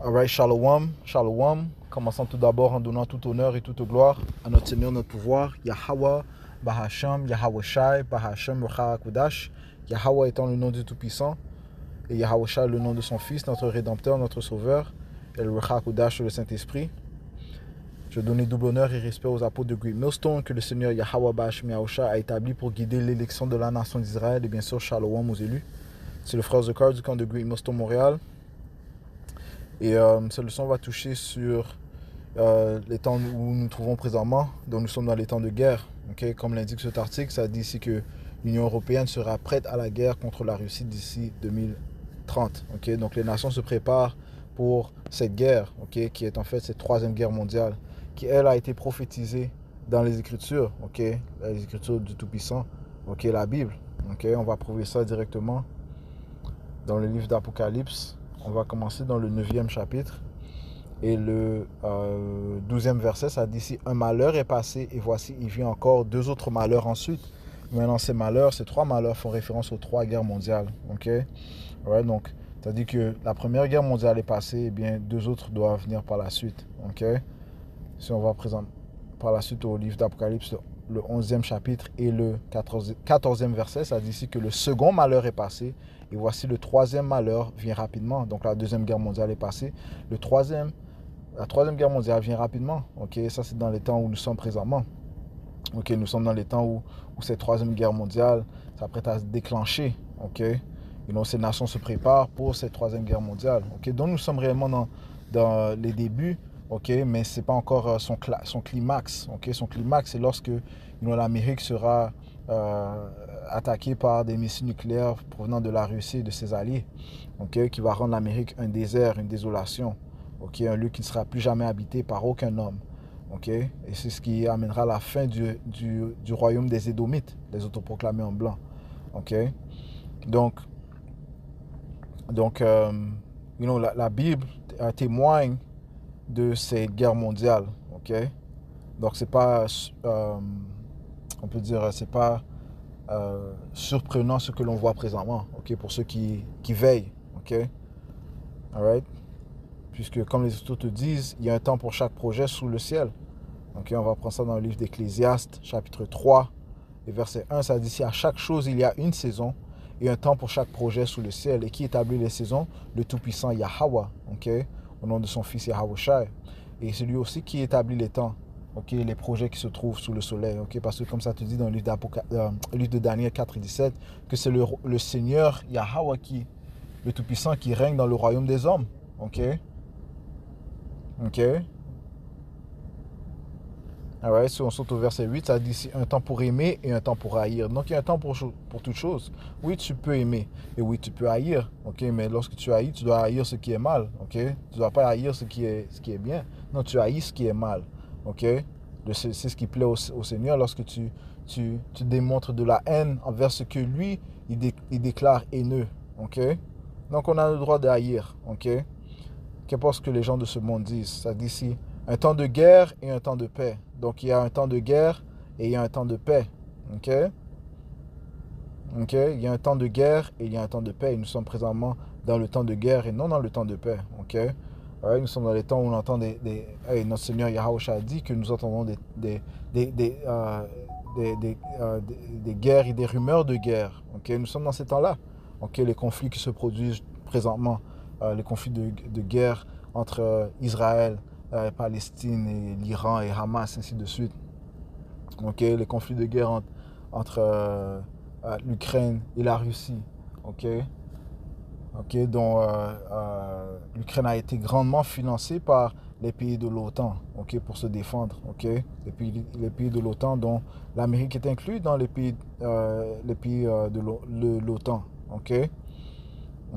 Alright, Shalom, Shalom. Commençons tout d'abord en donnant tout honneur et toute gloire à notre Seigneur, notre pouvoir, Yahweh, Bahasham, Yahweh Shai, Bahasham, Kodash. Yahweh étant le nom du Tout-Puissant, et Yahweh Shai le nom de son Fils, notre Rédempteur, notre Sauveur, et le Kodash, le Saint-Esprit. Je donne double honneur et respect aux apôtres de Great Millstone que le Seigneur Yahweh Bahasham Yahweh Shai a établi pour guider l'élection de la nation d'Israël et bien sûr Shalom aux élus. C'est le frère Zekar du camp de Great Millstone Montréal. Et cette leçon va toucher sur les temps où nous nous trouvons présentement, donc nous sommes dans les temps de guerre. Okay? Comme l'indique cet article, ça dit ici que l'Union européenne sera prête à la guerre contre la Russie d'ici 2030. Okay? Donc les nations se préparent pour cette guerre, okay? Qui est en fait cette troisième guerre mondiale, qui elle a été prophétisée dans les Écritures, okay? Les Écritures du Tout-Puissant, okay? La Bible. Okay? On va prouver ça directement dans le livre d'Apocalypse. On va commencer dans le 9e chapitre. Et le 12e verset, ça dit ici, un malheur est passé et voici, il vient encore deux autres malheurs ensuite. Maintenant, ces trois malheurs font référence aux trois guerres mondiales. Okay? Ouais, donc, ça dit que la première guerre mondiale est passée, et bien deux autres doivent venir par la suite. Okay? Si on va présenter par la suite au livre d'Apocalypse, le 11e chapitre et le 14e verset, ça dit ici que le second malheur est passé et voici le troisième malheur vient rapidement. Donc la deuxième guerre mondiale est passée. La troisième guerre mondiale vient rapidement. Okay? Ça, c'est dans les temps où nous sommes présentement. Okay? Nous sommes dans les temps où cette troisième guerre mondiale s'apprête à se déclencher. Okay? Et donc, ces nations se préparent pour cette troisième guerre mondiale. Okay? Donc, nous sommes réellement dans les débuts, okay? Mais ce n'est pas encore son climax. Okay? Son climax, c'est lorsque l'Amérique sera attaquée par des missiles nucléaires provenant de la Russie et de ses alliés, okay? Qui va rendre l'Amérique un désert, une désolation. Okay, un lieu qui ne sera plus jamais habité par aucun homme. Okay? Et c'est ce qui amènera la fin du royaume des Édomites, les autoproclamés en blanc. Okay? Donc la Bible témoigne de ces guerres mondiales. Okay? Donc c'est pas, on peut dire, c'est pas surprenant ce que l'on voit présentement. Okay? Pour ceux qui veillent. Okay? All right? Puisque, comme les Écritures te disent, il y a un temps pour chaque projet sous le ciel. Okay, on va prendre ça dans le livre d'Ecclésiaste, chapitre 3, et verset 1, ça dit, si à chaque chose il y a une saison, et un temps pour chaque projet sous le ciel. Et qui établit les saisons? Le Tout-Puissant Yahweh, okay, au nom de son Fils Yahweh Shai. Et c'est lui aussi qui établit les temps, okay, les projets qui se trouvent sous le soleil. Okay, parce que comme ça te dit dans le livre de Daniel 4 et 17, que c'est le Seigneur Yahweh, le Tout-Puissant, qui règne dans le royaume des hommes. Okay? Okay. Alright, si on saute au verset 8, ça dit ici un temps pour aimer et un temps pour haïr. Donc il y a un temps pour toute chose. Oui, tu peux aimer et oui, tu peux haïr. Okay? Mais lorsque tu haïs, tu dois haïr ce qui est mal. Okay? Tu ne dois pas haïr ce qui est bien. Non, tu haïs ce qui est mal. Okay? C'est ce qui plaît au Seigneur lorsque tu démontres de la haine envers ce que lui, il déclare haineux. Okay? Donc on a le droit de haïr. Okay? Qu'importe ce que les gens de ce monde disent. Ça dit ici un temps de guerre et un temps de paix. Donc il y a un temps de guerre et il y a un temps de paix. Ok? Ok? Il y a un temps de guerre et il y a un temps de paix. Et nous sommes présentement dans le temps de guerre et non dans le temps de paix. Ok? Right? Nous sommes dans les temps où on entend notre Seigneur Yahweh a dit que nous entendons des guerres et des rumeurs de guerre. Ok? Nous sommes dans ces temps-là. Ok? Les conflits qui se produisent présentement, les conflits de guerre entre Israël, Palestine et l'Iran et Hamas, ainsi de suite. Okay? Les conflits de guerre entre l'Ukraine et la Russie. Okay? Okay? Dont l'Ukraine a été grandement financée par les pays de l'OTAN, okay? Pour se défendre. Okay? Les pays de l'OTAN, dont l'Amérique est inclue dans les pays de l'OTAN. Okay?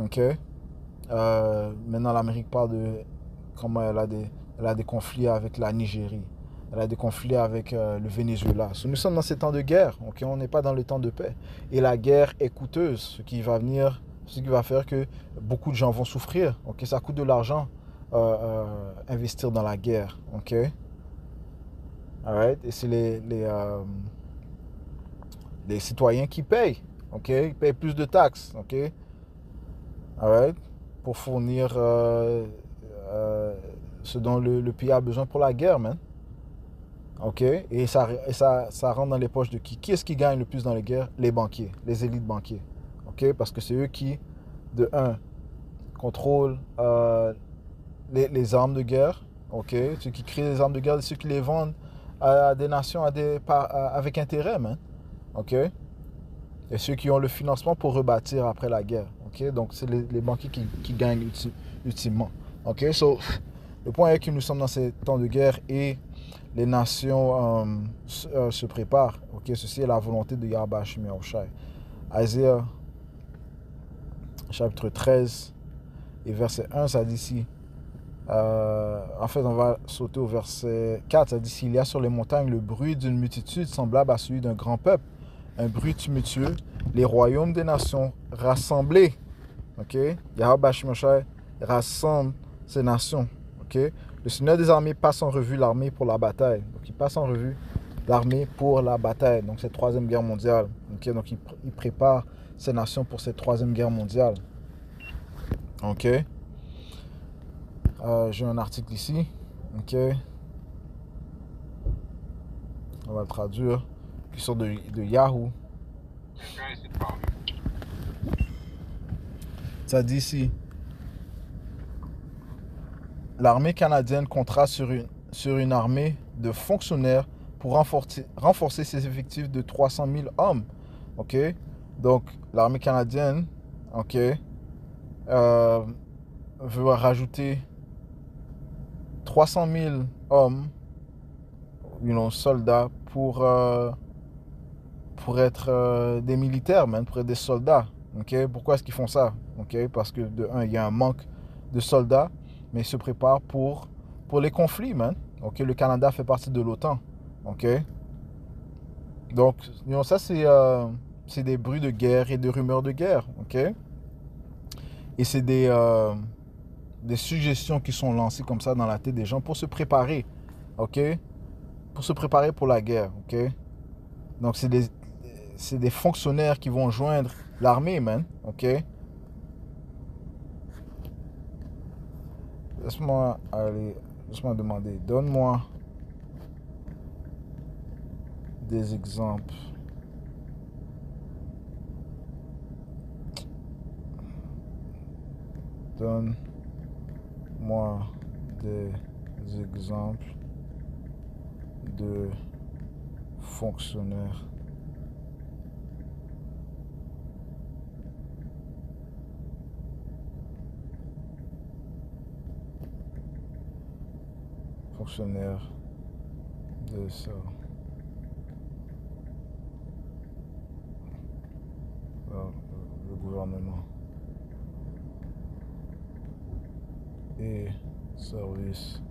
Okay? Maintenant, l'Amérique parle de comment elle a des conflits avec la Nigérie. Elle a des conflits avec le Venezuela. Nous sommes dans ces temps de guerre. Okay? On n'est pas dans le temps de paix. Et la guerre est coûteuse, ce qui va faire que beaucoup de gens vont souffrir. Okay? Ça coûte de l'argent investir dans la guerre. Okay? Alright? Et c'est les citoyens qui payent. Okay? Ils payent plus de taxes. Okay? Alright? Pour fournir ce dont le pays a besoin pour la guerre, man. OK? Et ça rentre dans les poches de qui? Qui est-ce qui gagne le plus dans les guerres? Les banquiers, les élites banquiers. OK? Parce que c'est eux qui, de un, contrôlent les armes de guerre. OK? Ceux qui créent les armes de guerre, ceux qui les vendent à des nations avec intérêt, man. OK? Et ceux qui ont le financement pour rebâtir après la guerre. OK? Donc, c'est les banquiers qui gagnent ultimement. OK? So, le point est que nous sommes dans ces temps de guerre et les nations se préparent. OK? Ceci est la volonté de Yahweh Hashem Yahushai. Isaiah, chapitre 13 et verset 1, ça dit ici. En fait, on va sauter au verset 4. Ça dit ici, il y a sur les montagnes le bruit d'une multitude semblable à celui d'un grand peuple. Un bruit tumultueux, les royaumes des nations rassemblés. OK? Yahweh Hashem Yahushai rassemble ces nations. OK? Le Seigneur des armées passe en revue l'armée pour la bataille. Donc, il passe en revue l'armée pour la bataille. Donc, cette troisième guerre mondiale. OK? Donc, il prépare ces nations pour cette troisième guerre mondiale. OK? J'ai un article ici. OK? On va le traduire. Qui sort de Yahoo. Ça dit ici. L'armée canadienne comptera sur une armée de fonctionnaires pour renforcer ses effectifs de 300 000 hommes. OK? Donc, l'armée canadienne, OK, veut rajouter 300 000 hommes, soldats, pour être des militaires, man, pour être des soldats. OK? Pourquoi est-ce qu'ils font ça? OK? Parce que, de un, il y a un manque de soldats, mais ils se préparent pour les conflits, man. OK? Le Canada fait partie de l'OTAN. OK? Donc, ça, c'est des bruits de guerre et des rumeurs de guerre. OK? Et c'est des suggestions qui sont lancées comme ça dans la tête des gens pour se préparer. OK? Pour se préparer pour la guerre. OK? Donc, c'est des fonctionnaires qui vont joindre l'armée, man. OK? Laisse-moi demander. Donne-moi des exemples. Donne-moi des exemples de fonctionnaires. Fonctionnaires de ça. Le gouvernement et services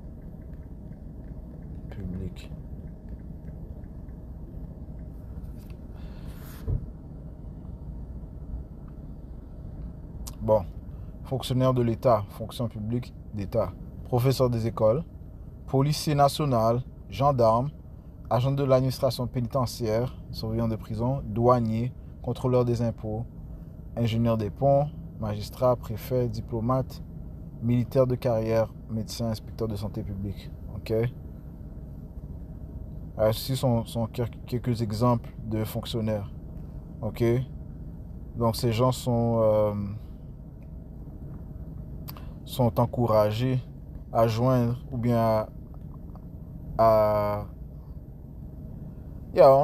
publics. Bon, fonctionnaires de l'État, fonction publique d'État, professeurs des écoles, policiers national, gendarmes, agents de l'administration pénitentiaire, surveillants de prison, douaniers, contrôleurs des impôts, ingénieurs des ponts, magistrats, préfets, diplomates, militaires de carrière, médecins, inspecteurs de santé publique. OK? Alors, ici sont quelques exemples de fonctionnaires. OK? Donc, ces gens sont encouragés à joindre ou bien en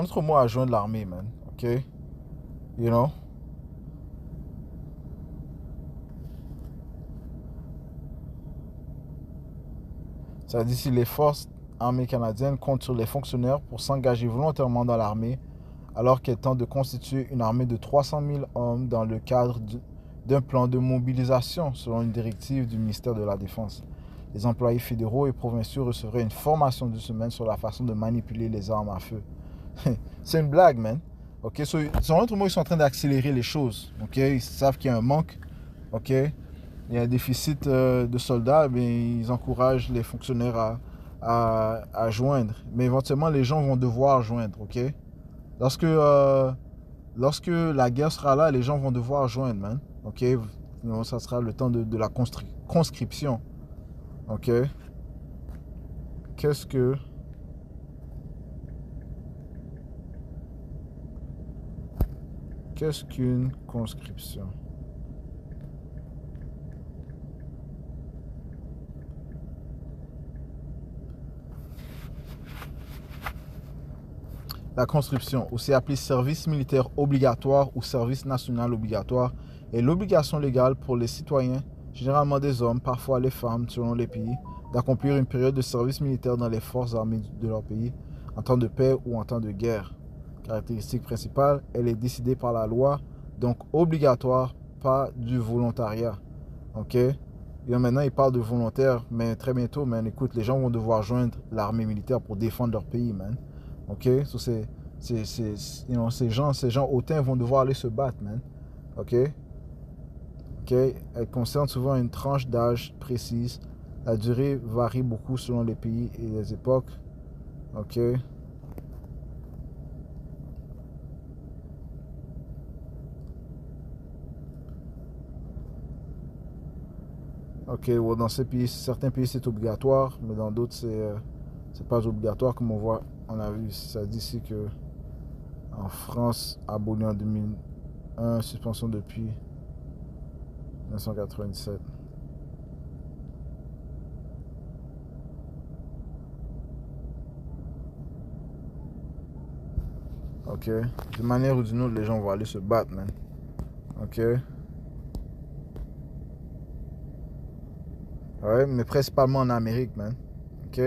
autre mot, à joindre l'armée, man. OK? You know? Ça dit si les forces armées canadiennes comptent sur les fonctionnaires pour s'engager volontairement dans l'armée, alors qu'elle tente de constituer une armée de 300 000 hommes dans le cadre d'un plan de mobilisation selon une directive du ministère de la Défense. Les employés fédéraux et provinciaux recevraient une formation d'une semaine sur la façon de manipuler les armes à feu. C'est une blague, man. OK? Selon autre mot, ils sont en train d'accélérer les choses. OK? Ils savent qu'il y a un manque. OK? Il y a un déficit de soldats. Mais ils encouragent les fonctionnaires à joindre. Mais éventuellement, les gens vont devoir joindre. OK? Lorsque la guerre sera là, les gens vont devoir joindre, man. OK? Ça sera le temps de la conscription. Ok. Qu'est-ce que... Qu'est-ce qu'une conscription? La conscription, aussi appelée service militaire obligatoire ou service national obligatoire, est l'obligation légale pour les citoyens, généralement des hommes, parfois les femmes selon les pays, d'accomplir une période de service militaire dans les forces armées de leur pays, en temps de paix ou en temps de guerre. Caractéristique principale, elle est décidée par la loi, donc obligatoire, pas du volontariat. Ok? Et maintenant, ils parlent de volontaires, mais très bientôt, man, écoute, les gens vont devoir joindre l'armée militaire pour défendre leur pays, man. Ok? So, ces gens hautains vont devoir aller se battre, man. Ok? Ok? Elle concerne souvent une tranche d'âge précise. La durée varie beaucoup selon les pays et les époques. Ok? Ok, well, dans ces pays, certains pays c'est obligatoire, mais dans d'autres c'est pas obligatoire, comme on voit, on a vu, ça dit ici que en France, aboli en 2001, suspension depuis 1997. Ok, d'une manière ou d'une autre, les gens vont aller se battre, man. Ok, ouais, mais principalement en Amérique, man. Ok,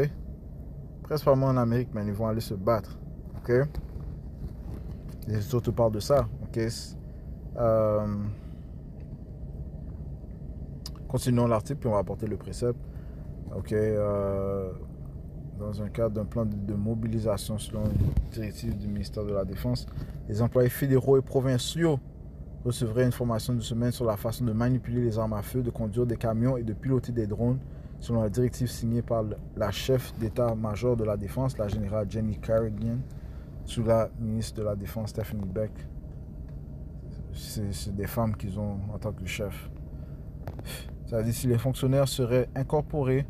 principalement en Amérique, man, ils vont aller se battre. Ok, et surtout parle de ça. Ok, euh, continuons l'article puis on va apporter le précepte. Ok, dans un cadre d'un plan de mobilisation selon une directive du ministère de la Défense, les employés fédéraux et provinciaux recevraient une formation de semaine sur la façon de manipuler les armes à feu, de conduire des camions et de piloter des drones, selon la directive signée par la chef d'état-major de la Défense, la générale Jenny Carrigan, sous la ministre de la Défense Stephanie Beck. C'est des femmes qu'ils ont en tant que chef. C'est-à-dire si les fonctionnaires seraient incorporés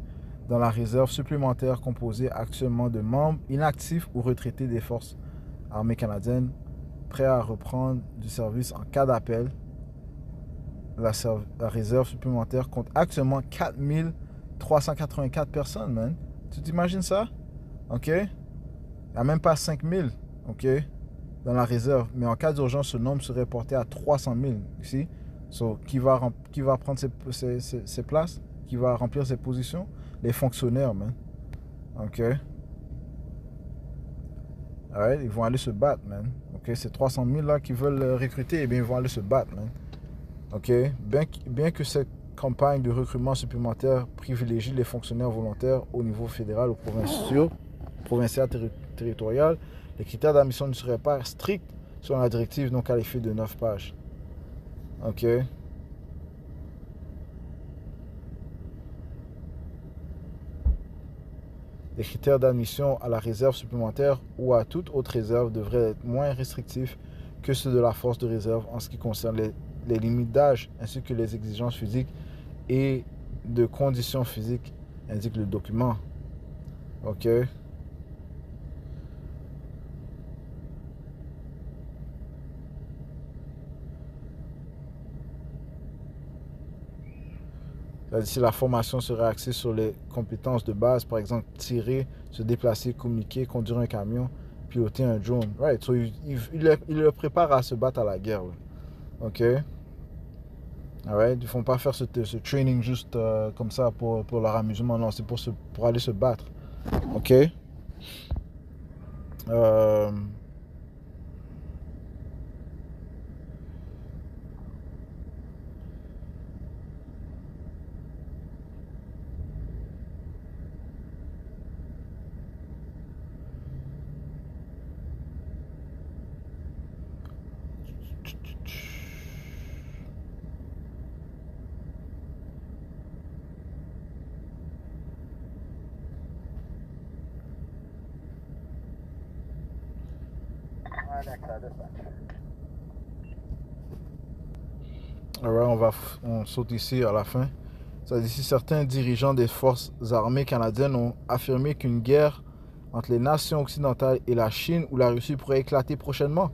dans la réserve supplémentaire composée actuellement de membres inactifs ou retraités des forces armées canadiennes prêts à reprendre du service en cas d'appel. La réserve supplémentaire compte actuellement 4384 personnes, man. Tu t'imagines ça? Ok? Il n'y a même pas 5000, ok? Dans la réserve. Mais en cas d'urgence, ce nombre serait porté à 300 000, ici. So, qui va prendre ces places? Qui va remplir ces positions? Les fonctionnaires, man. Ok? Alright, ils vont aller se battre, man. Ok? Ces 300 000 là qui veulent recruter, eh bien, ils vont aller se battre, man. Ok? Bien que cette campagne de recrutement supplémentaire privilégie les fonctionnaires volontaires au niveau fédéral ou provincial territorial, les critères d'admission ne seraient pas stricts selon la directive non qualifiée de 9 pages. Ok? Les critères d'admission à la réserve supplémentaire ou à toute autre réserve devraient être moins restrictifs que ceux de la force de réserve en ce qui concerne les limites d'âge ainsi que les exigences physiques et de conditions physiques, indique le document. Ok? Si la formation serait axée sur les compétences de base, par exemple tirer, se déplacer, communiquer, conduire un camion, piloter un drone. Right, so il le prépare à se battre à la guerre. Là. Ok? Alright, ils ne font pas faire ce training juste comme ça pour leur amusement. Non, c'est pour aller se battre. Ok? Euh, Alright, on saute ici à la fin. Ça dit ici, certains dirigeants des forces armées canadiennes ont affirmé qu'une guerre entre les nations occidentales et la Chine ou la Russie pourrait éclater prochainement.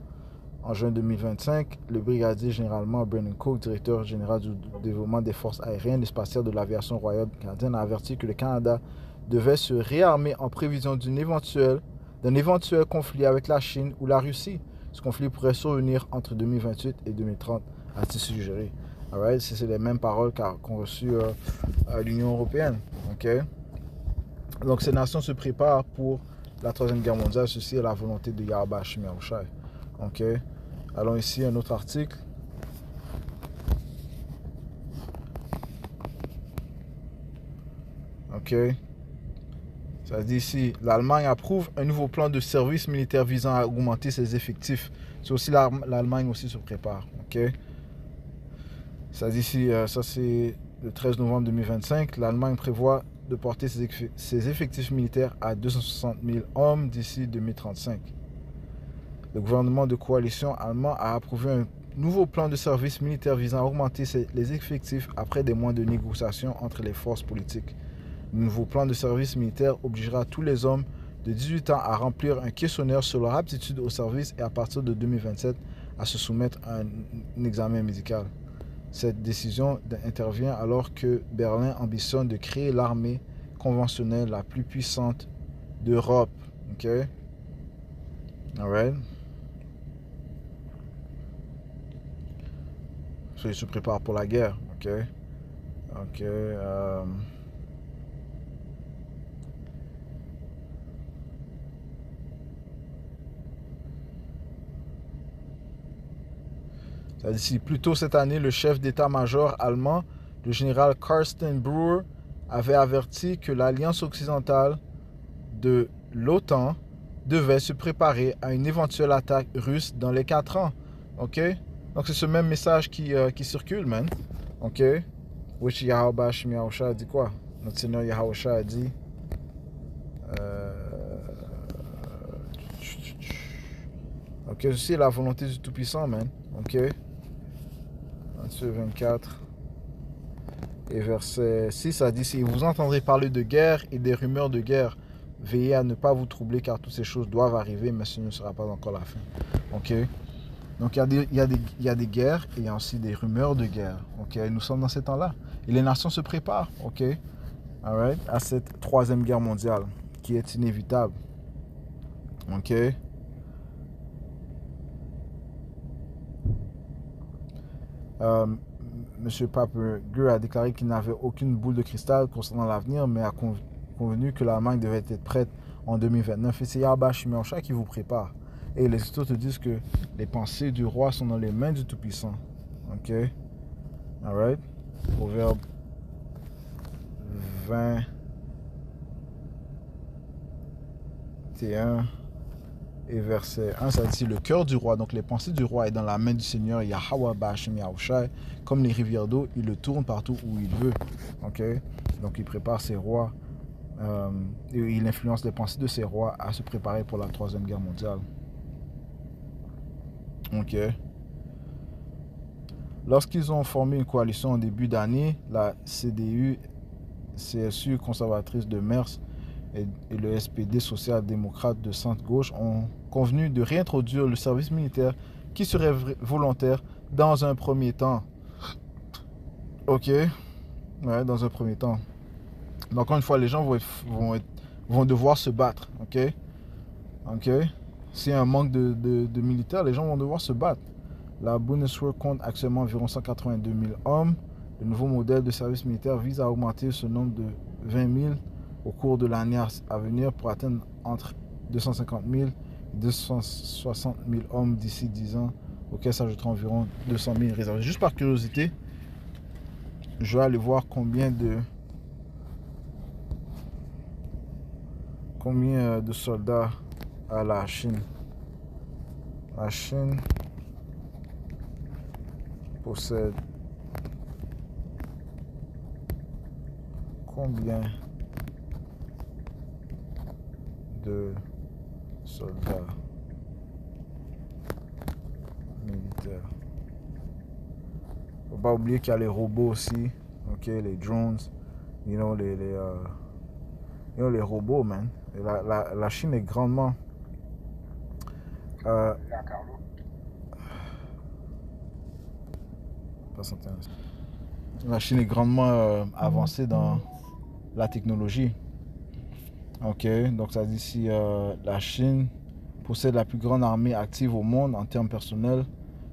En juin 2025, le brigadier généralement Brennan Cook, directeur général du développement des forces aériennes et spatiales de l'aviation royale canadienne, a averti que le Canada devait se réarmer en prévision d'un éventuel conflit avec la Chine ou la Russie. Ce conflit pourrait survenir entre 2028 et 2030, a-t-il suggéré. Alright, c'est les mêmes paroles qu'ont reçues l'Union européenne. Okay? Donc ces nations se préparent pour la Troisième Guerre mondiale. Ceci est la volonté de Yahweh Hashem Yahushai. Okay? Allons ici un autre article. Ok. Ça dit ici, l'Allemagne approuve un nouveau plan de service militaire visant à augmenter ses effectifs. C'est aussi l'Allemagne aussi se prépare. Ok. Ça dit ici, ça c'est le 13 novembre 2025. L'Allemagne prévoit de porter ses effectifs militaires à 260 000 hommes d'ici 2035. Le gouvernement de coalition allemand a approuvé un nouveau plan de service militaire visant à augmenter les effectifs après des mois de négociations entre les forces politiques. Le nouveau plan de service militaire obligera tous les hommes de 18 ans à remplir un questionnaire sur leur aptitude au service et à partir de 2027 à se soumettre à un examen médical. Cette décision intervient alors que Berlin ambitionne de créer l'armée conventionnelle la plus puissante d'Europe. Ok? Alright. So, ils se préparent pour la guerre. Ok? Ok. Ça dit ici, plus tôt cette année, le chef d'état-major allemand, le général Carsten Breuer, avait averti que l'alliance occidentale de l'OTAN devait se préparer à une éventuelle attaque russe dans les 4 ans. Ok? Donc c'est ce même message qui circule, man. Ok? Which Yahweh Hashem Yahushua a dit quoi? Notre Seigneur Yahushua a dit... Ok, ceci est la volonté du Tout-Puissant, man. Ok? 24 et verset 6, ça dit, si vous entendrez parler de guerre et des rumeurs de guerre, veillez à ne pas vous troubler car toutes ces choses doivent arriver, mais ce ne sera pas encore la fin. Ok? Donc il y a des guerres et il y a aussi des rumeurs de guerre. Ok? Nous sommes dans ces temps-là. Et les nations se préparent, ok? Alright? À cette troisième guerre mondiale qui est inévitable. Ok? M. Pape-Gueux a déclaré qu'il n'avait aucune boule de cristal concernant l'avenir, mais a convenu que l'Allemagne devait être prête en 2029. Et c'est Yahweh Hashem Yahushua qui vous prépare. Et les histoires te disent que les pensées du roi sont dans les mains du Tout-Puissant. Ok? Alright? Proverbe 21 et verset 1, ça dit le cœur du roi, donc les pensées du roi est dans la main du Seigneur Yahweh Hashem Yahushai, comme les rivières d'eau, il le tourne partout où il veut. Ok? Donc il prépare ses rois, et il influence les pensées de ses rois à se préparer pour la troisième guerre mondiale. Ok? Lorsqu'ils ont formé une coalition en début d'année, la CDU, CSU conservatrice de Merz et le SPD social-démocrate de centre-gauche ont convenu de réintroduire le service militaire qui serait volontaire dans un premier temps. Ok? Ouais, dans un premier temps. Donc, encore une fois, les gens vont devoir se battre. Ok? Ok? S'il y a un manque de militaires, les gens vont devoir se battre. La Bundeswehr compte actuellement environ 182 000 hommes. Le nouveau modèle de service militaire vise à augmenter ce nombre de 20 000 au cours de l'année à venir pour atteindre entre 250 000 et 260 000 hommes d'ici 10 ans, auxquels s'ajouteront environ 200 000 réservistes. Juste par curiosité, je vais aller voir combien de soldats a la Chine. La Chine possède combien de soldats militaires? Faut pas oublier qu'il y a les robots aussi. ok, les drones, les robots, man. Et la Chine est grandement... euh, la Chine est grandement avancée dans la technologie. Ok, donc ça dit ici, la Chine possède la plus grande armée active au monde en termes personnels.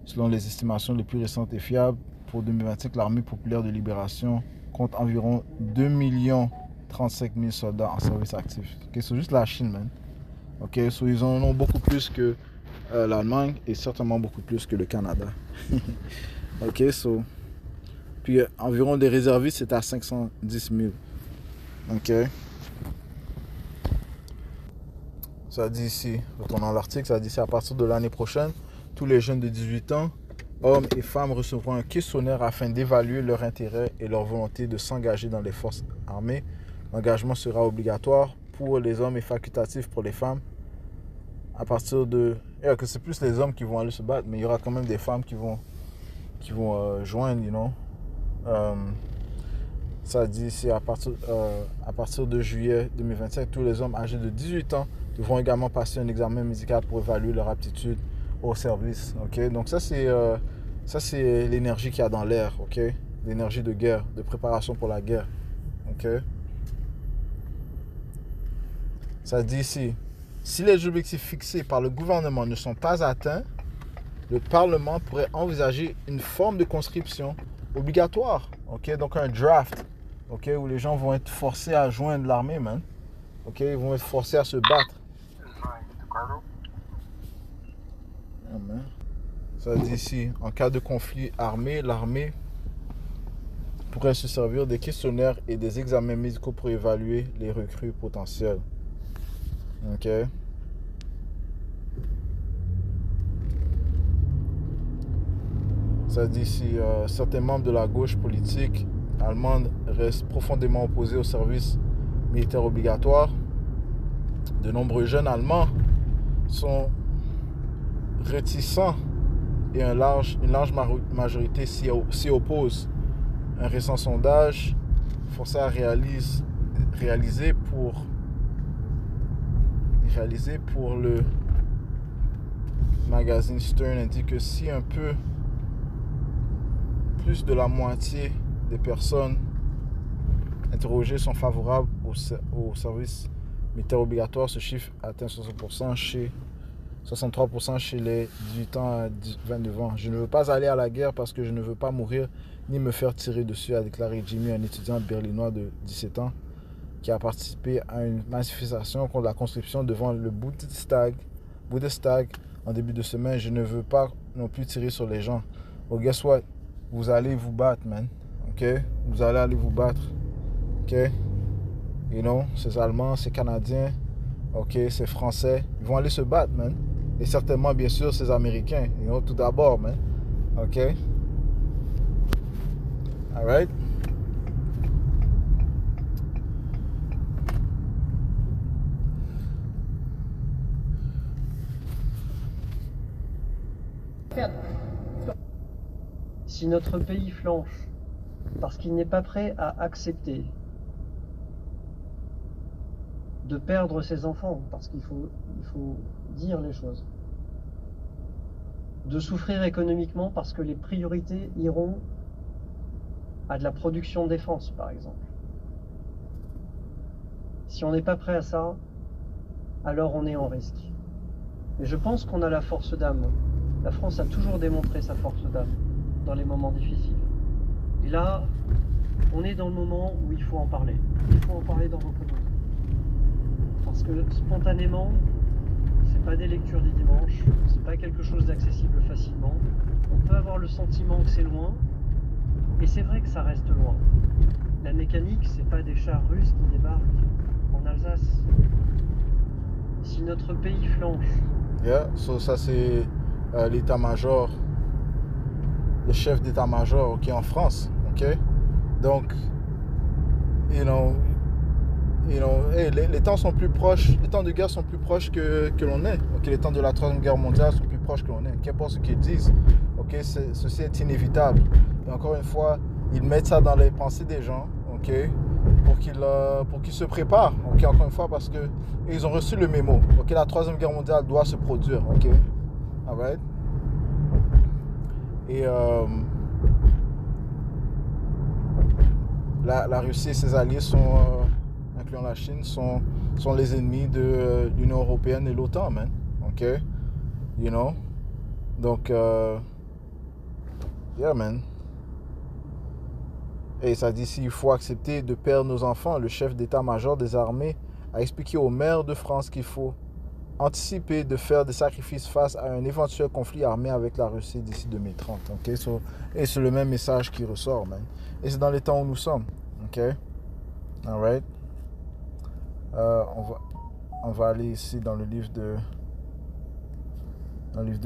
Selon les estimations les plus récentes et fiables, pour 2025, l'armée populaire de libération compte environ 2 35 000 soldats en service actif. Ok, c'est juste la Chine, man. Ok, so ils en ont beaucoup plus que l'Allemagne et certainement beaucoup plus que le Canada. Ok, so... Puis environ des réservistes, c'est à 510 000. Ok. Ça dit ici, retournant à l'article, ça dit ici, à partir de l'année prochaine, tous les jeunes de 18 ans, hommes et femmes, recevront un questionnaire afin d'évaluer leur intérêt et leur volonté de s'engager dans les forces armées. L'engagement sera obligatoire pour les hommes et facultatif pour les femmes. À partir de... que c'est plus les hommes qui vont aller se battre, mais il y aura quand même des femmes qui vont joindre, you know. Ça dit ici, à partir de juillet 2025, tous les hommes âgés de 18 ans devront également passer un examen médical pour évaluer leur aptitude au service. Okay? Donc ça, c'est l'énergie qu'il y a dans l'air. Okay? L'énergie de guerre, de préparation pour la guerre. Okay? Ça dit ici, si les objectifs fixés par le gouvernement ne sont pas atteints, le Parlement pourrait envisager une forme de conscription obligatoire. Okay? Donc un draft. Okay? Où les gens vont être forcés à joindre l'armée, man. Okay? Ils vont être forcés à se battre. Ça dit ici, en cas de conflit armé, l'armée pourrait se servir des questionnaires et des examens médicaux pour évaluer les recrues potentielles. Ok. Ça dit ici, certains membres de la gauche politique allemande restent profondément opposés au service militaire obligatoire. De nombreux jeunes Allemands sont réticents et une large majorité s'y oppose. Un récent sondage forcé à réaliser pour le magazine Stern indique que si un peu plus de la moitié des personnes interrogées sont favorables au service militaire obligatoire, ce chiffre atteint 63% chez les 18 ans à 29 ans. Je ne veux pas aller à la guerre parce que je ne veux pas mourir ni me faire tirer dessus, a déclaré Jimmy, un étudiant berlinois de 17 ans qui a participé à une manifestation contre la conscription devant le Bundestag en début de semaine. Je ne veux pas non plus tirer sur les gens. Oh, guess what? Vous allez vous battre, man. Ok? Vous allez aller vous battre. Ok? You know, c'est Allemands, c'est Canadiens, ok, c'est Français. Ils vont aller se battre, man. Et certainement, bien sûr, c'est Américains. You know, tout d'abord, man. Ok? Alright? Si notre pays flanche parce qu'il n'est pas prêt à accepter de perdre ses enfants, parce qu'il faut dire les choses, de souffrir économiquement parce que les priorités iront à de la production de défense, par exemple. Si on n'est pas prêt à ça, alors on est en risque. Et je pense qu'on a la force d'âme. La France a toujours démontré sa force d'âme dans les moments difficiles. Et là, on est dans le moment où il faut en parler. Il faut en parler dans votre monde. Parce que spontanément, c'est pas des lectures du dimanche, c'est pas quelque chose d'accessible facilement. On peut avoir le sentiment que c'est loin, et c'est vrai que ça reste loin. La mécanique, c'est pas des chars russes qui débarquent en Alsace. Si notre pays flanche. Yeah, so ça c'est l'état-major, le chef d'état-major, ok, en France, ok. Donc, hey, les temps sont plus proches, les temps de guerre sont plus proches que l'on est. Ok, les temps de la Troisième Guerre mondiale sont plus proches que l'on est. Qu'importe ce qu'ils disent, ok, ceci est inévitable. Et encore une fois, ils mettent ça dans les pensées des gens, ok, pour qu'ils se préparent, ok, encore une fois, parce que ils ont reçu le mémo, ok, la troisième guerre mondiale doit se produire, ok, alright, et la Russie et ses alliés incluant la Chine, sont les ennemis de l'Union européenne et l'OTAN, man, ok, you know, donc, yeah, man. Et ça dit s'il faut accepter de perdre nos enfants, le chef d'état-major des armées a expliqué aux maires de France qu'il faut anticiper de faire des sacrifices face à un éventuel conflit armé avec la Russie d'ici 2030. Okay? Et c'est le même message qui ressort, man. Et c'est dans les temps où nous sommes. Ok? Alright. On va aller ici dans le livre de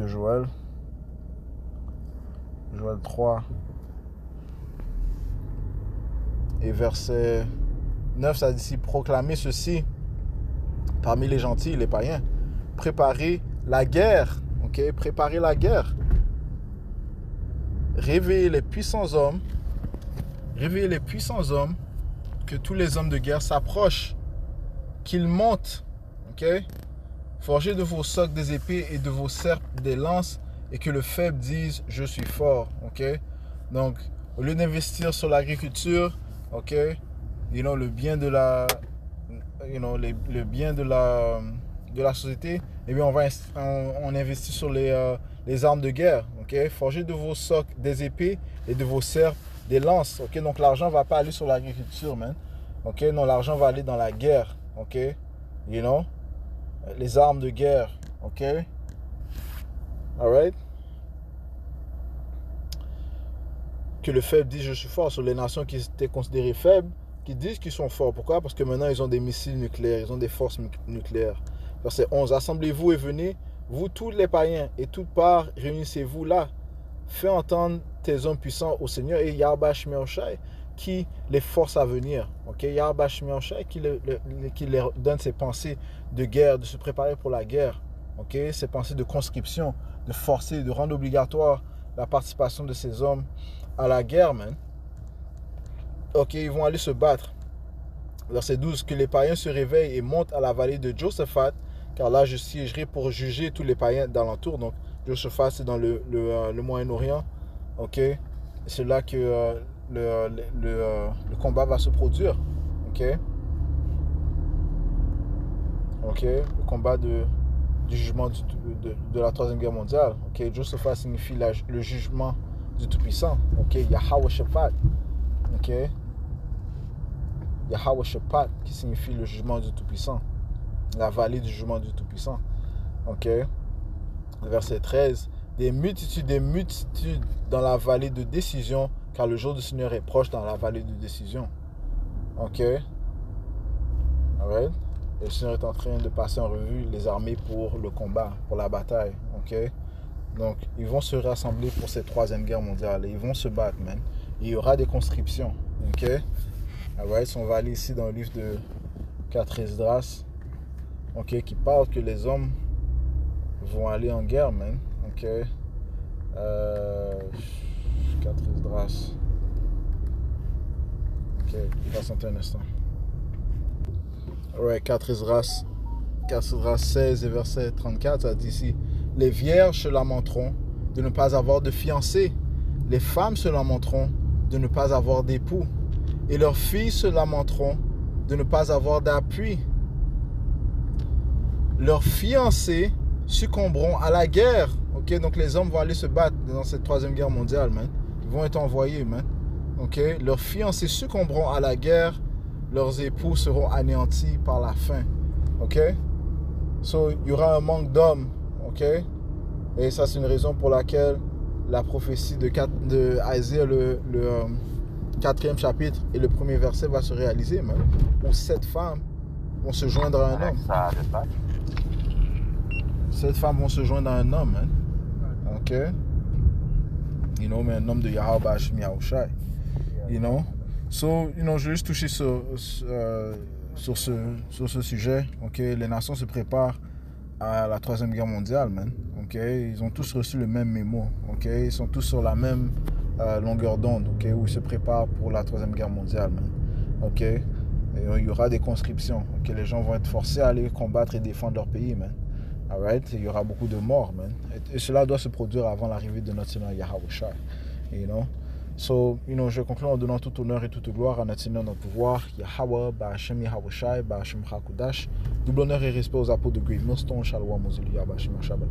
Joël. Joël 3. Et verset 9, ça dit ici, proclamez ceci parmi les gentils, les païens. Préparez la guerre. Ok, préparez la guerre. Réveillez les puissants hommes. Réveillez les puissants hommes. Que tous les hommes de guerre s'approchent. Qu'ils montent. Ok. Forgez de vos socs des épées et de vos serpes des lances. Et que le faible dise, je suis fort. Ok. Donc, au lieu d'investir sur l'agriculture, ok, le bien de la, le bien de la société, eh bien on investit sur les armes de guerre, ok. Forgez de vos socs des épées et de vos serpes des lances, ok. Donc l'argent va pas aller sur l'agriculture, man, ok. Non, l'argent va aller dans la guerre, ok. Les armes de guerre, ok. Alright. Que le faible dit je suis fort, sur les nations qui étaient considérées faibles, qui disent qu'ils sont forts. Pourquoi? Parce que maintenant ils ont des missiles nucléaires, ils ont des forces nucléaires. Verset 11, assemblez-vous et venez, vous tous les païens, et toutes parts, réunissez-vous là. Fais entendre tes hommes puissants au Seigneur et Yahweh Shmeoshai qui les force à venir. Ok, Yahweh Shmeoshai qui leur donne ses pensées de guerre, de se préparer pour la guerre. Ok, ses pensées de conscription, de forcer, de rendre obligatoire la participation de ces hommes à la guerre, man. Ok, ils vont aller se battre. Verset 12, que les païens se réveillent et montent à la vallée de Josaphat, car là je siégerai pour juger tous les païens d'alentour. Donc Josaphat, c'est dans le Moyen-Orient. Ok, c'est là que le combat va se produire. Ok, le combat du jugement de la troisième guerre mondiale. Ok, Josaphat signifie le jugement du Tout-Puissant. Ok, Yahweh Shaphat. Ok, Yahweh Shaphat qui signifie le jugement du Tout-Puissant. La vallée du jugement du Tout-Puissant. Ok, le verset 13. Des multitudes dans la vallée de décision, car le jour du Seigneur est proche dans la vallée de décision. Ok, alright. Le Seigneur est en train de passer en revue les armées pour le combat, pour la bataille. Ok. Donc, ils vont se rassembler pour cette troisième guerre mondiale. Et ils vont se battre, man. Et il y aura des conscriptions. Ok? Alright, on va aller ici dans le livre de 4 Esdras. Ok? Qui parle que les hommes vont aller en guerre, man. Ok? 4 Esdras. Ok, patientez un instant. Alright, 4 Esdras 16 et verset 34, ça dit ici. Les vierges se lamenteront de ne pas avoir de fiancé. Les femmes se lamenteront de ne pas avoir d'époux. Et leurs filles se lamenteront de ne pas avoir d'appui. Leurs fiancés succomberont à la guerre. Ok, donc les hommes vont aller se battre dans cette troisième guerre mondiale, man. Ils vont être envoyés, man. Ok, leurs fiancés succomberont à la guerre. Leurs époux seront anéantis par la faim. Ok, so il y aura un manque d'hommes. Ok, et ça c'est une raison pour laquelle la prophétie de Isaïe, le 4e chapitre et le 1er verset va se réaliser, man, où 7 femmes vont se joindre à un homme. 7 femmes vont se joindre à un homme, man. Ok, mais un homme de Yahweh Shmeoshai. So, je vais juste toucher sur ce sujet. Ok, les nations se préparent à la troisième guerre mondiale, man. Ok, ils ont tous reçu le même mémo. Ok, ils sont tous sur la même longueur d'onde, ok, où ils se préparent pour la Troisième Guerre mondiale, man. Ok, et il y aura des conscriptions, ok, les gens vont être forcés à aller combattre et défendre leur pays, man. Alright, il y aura beaucoup de morts, man. Et cela doit se produire avant l'arrivée de notre Seigneur Yahweh Shai, you know. So, je conclue en donnant tout honneur et toute gloire à notre Seigneur, notre pouvoir, Yahweh, Ba'Hashem Yahweh Shai, Ba'Hashem Hakudash. Double honneur et respect aux apôtres de Great Millstone, Shalom, Moseliya, Ba'Hashem Shabbat.